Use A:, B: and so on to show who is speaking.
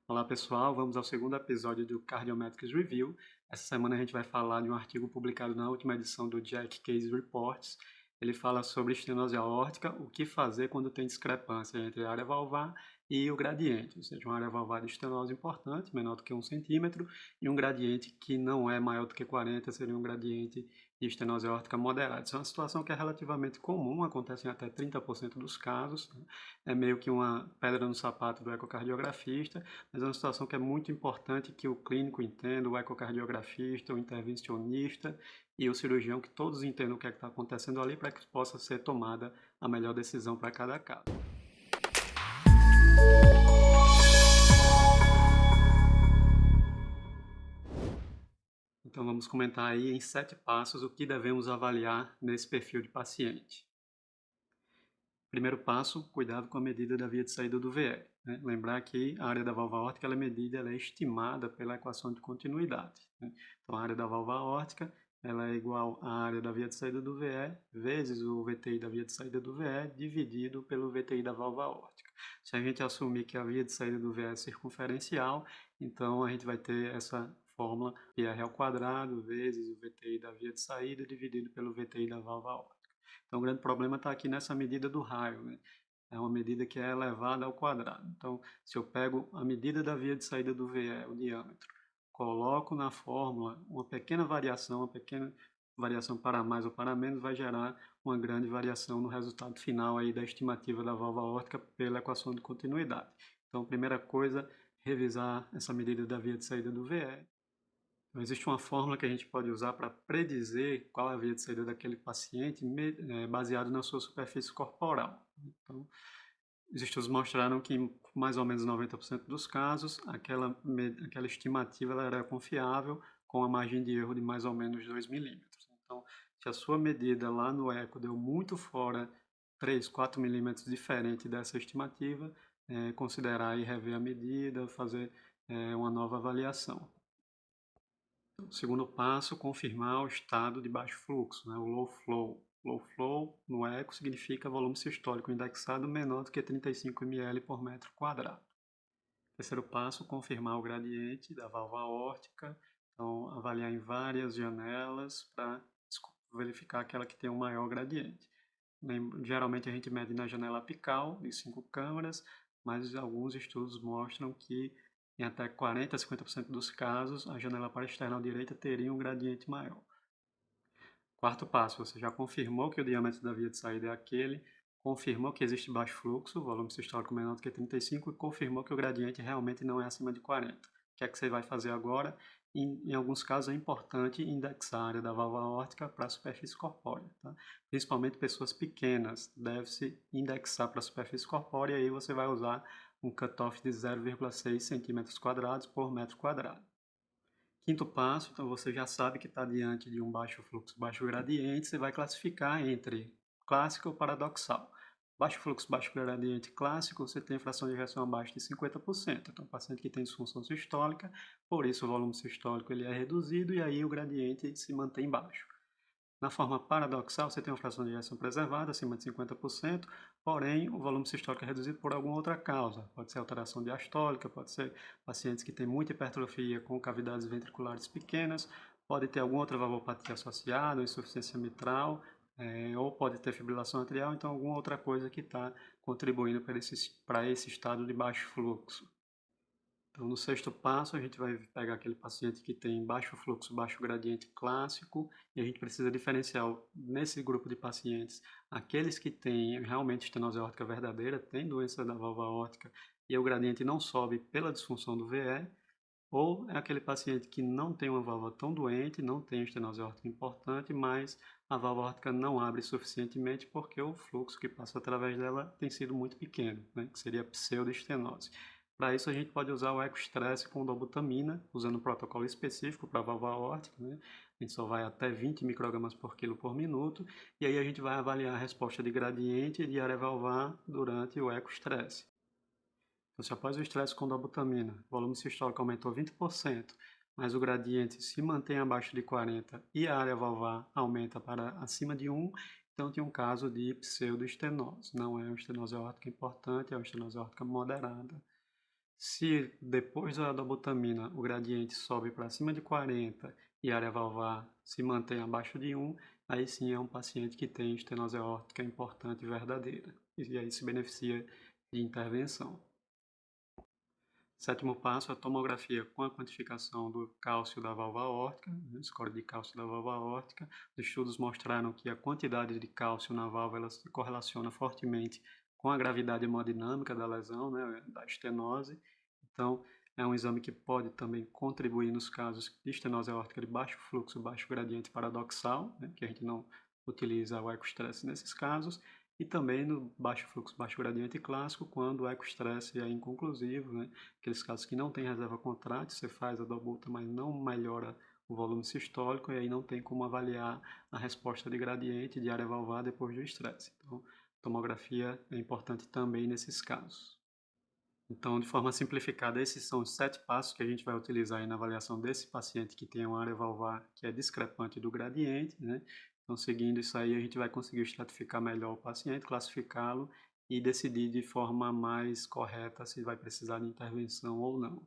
A: Olá pessoal, vamos ao segundo episódio do Cardiometrics Review. Essa semana a gente vai falar de um artigo publicado na última edição do Jack Case Reports. Ele fala sobre estenose aórtica, o que fazer quando tem discrepância entre a área valvar e o gradiente, ou seja, uma área valvar de estenose importante, menor do que 1 centímetro, e um gradiente que não é maior do que 40, seria um gradiente de estenose aórtica moderada. Isso é uma situação que é relativamente comum, acontece em até 30% dos casos, né? É meio que uma pedra no sapato do ecocardiografista, mas é uma situação que é muito importante que o clínico entenda, o ecocardiografista, o intervencionista e o cirurgião, que todos entendam o que é que está acontecendo ali para que possa ser tomada a melhor decisão para cada caso. Então vamos comentar aí em 7 passos o que devemos avaliar nesse perfil de paciente. Primeiro passo, cuidado com a medida da via de saída do VE. Né? Lembrar que a área da válvula aórtica ela é medida, ela é estimada pela equação de continuidade. Né? Então, a área da válvula aórtica ela é igual à área da via de saída do VE vezes o VTI da via de saída do VE dividido pelo VTI da válvula aórtica. Se a gente assumir que a via de saída do VE é circunferencial, então a gente vai ter essa fórmula PR ao quadrado vezes o VTI da via de saída dividido pelo VTI da válvula aórtica. Então, o grande problema está aqui nessa medida do raio, né? É uma medida que é elevada ao quadrado. Então, se eu pego a medida da via de saída do VE, o diâmetro, coloco na fórmula uma pequena variação para mais ou para menos, vai gerar uma grande variação no resultado final aí da estimativa da válvula aórtica pela equação de continuidade. Então, primeira coisa, revisar essa medida da via de saída do VE. Então, existe uma fórmula que a gente pode usar para predizer qual é a via de saída daquele paciente, baseado na sua superfície corporal. Então, os estudos mostraram que em mais ou menos 90% dos casos, aquela estimativa ela era confiável, com a margem de erro de mais ou menos 2 milímetros. Então, se a sua medida lá no eco deu muito fora 3, 4 milímetros diferente dessa estimativa, considerar e rever a medida, fazer uma nova avaliação. O segundo passo, confirmar o estado de baixo fluxo, né? O low flow. Low flow no eco significa volume sistólico indexado menor do que 35 ml por metro quadrado. Terceiro passo, confirmar o gradiente da válvula aórtica. Então, avaliar em várias janelas para verificar aquela que tem o maior gradiente. Geralmente a gente mede na janela apical, de 5 câmaras, mas alguns estudos mostram que em até 40 a 50% dos casos, a janela para-external direita teria um gradiente maior. Quarto passo, você já confirmou que o diâmetro da via de saída é aquele, confirmou que existe baixo fluxo, volume sistólico menor do que 35 e confirmou que o gradiente realmente não é acima de 40. O que é que você vai fazer agora? Em alguns casos é importante indexar a área da válvula aórtica para a superfície corpórea. Tá? Principalmente pessoas pequenas, deve-se indexar para a superfície corpórea e aí você vai usar um cutoff de 0,6 centímetros quadrados por metro quadrado. Quinto passo, então você já sabe que está diante de um baixo fluxo, baixo gradiente, você vai classificar entre clássico ou paradoxal. Baixo fluxo, baixo gradiente clássico, você tem fração de ejeção abaixo de 50%. Então, paciente que tem disfunção sistólica, por isso o volume sistólico ele é reduzido e aí o gradiente se mantém baixo. Na forma paradoxal, você tem uma fração de ejeção preservada, acima de 50%, porém o volume sistólico é reduzido por alguma outra causa. Pode ser alteração diastólica, pode ser pacientes que têm muita hipertrofia com cavidades ventriculares pequenas, pode ter alguma outra valvopatia associada, insuficiência mitral, ou pode ter fibrilação atrial, então alguma outra coisa que está contribuindo para esse estado de baixo fluxo. Então, no sexto passo, a gente vai pegar aquele paciente que tem baixo fluxo, baixo gradiente clássico, e a gente precisa diferenciar nesse grupo de pacientes aqueles que têm realmente estenose aórtica verdadeira, têm doença da válvula aórtica e o gradiente não sobe pela disfunção do VE, ou é aquele paciente que não tem uma válvula tão doente, não tem estenose aórtica importante, mas a válvula aórtica não abre suficientemente porque o fluxo que passa através dela tem sido muito pequeno, né, que seria pseudoestenose. Para isso, a gente pode usar o ecostresse com dobutamina, usando um protocolo específico para a válvula aórtica, né? A gente só vai até 20 microgramas por quilo por minuto, e aí a gente vai avaliar a resposta de gradiente e de área valvar durante o ecostresse. Então, se após o estresse com dobutamina, o volume sistólico aumentou 20%, mas o gradiente se mantém abaixo de 40 e a área valvar aumenta para acima de 1, então tem um caso de pseudoestenose. Não é uma estenose aórtica importante, é uma estenose aórtica moderada. Se depois da dobutamina o gradiente sobe para cima de 40 e a área valvar se mantém abaixo de 1, aí sim é um paciente que tem estenose aórtica importante e verdadeira, e aí se beneficia de intervenção. Sétimo passo, a tomografia com a quantificação do cálcio da válvula aórtica, score de cálcio da válvula aórtica. Os estudos mostraram que a quantidade de cálcio na válvula ela se correlaciona fortemente com a gravidade hemodinâmica da lesão, né, da estenose. Então, é um exame que pode também contribuir nos casos de estenose aórtica de baixo fluxo, baixo gradiente paradoxal, né, que a gente não utiliza o ecostresse nesses casos, e também no baixo fluxo, baixo gradiente clássico, quando o ecostresse é inconclusivo, né, aqueles casos que não tem reserva contrátil, você faz a dobuta, mas não melhora o volume sistólico, e aí não tem como avaliar a resposta de gradiente de área valvar depois do estresse. Então, tomografia é importante também nesses casos. Então, de forma simplificada, esses são os 7 passos que a gente vai utilizar aí na avaliação desse paciente que tem uma área valvar que é discrepante do gradiente, né? Então, seguindo isso aí, a gente vai conseguir estratificar melhor o paciente, classificá-lo e decidir de forma mais correta se vai precisar de intervenção ou não.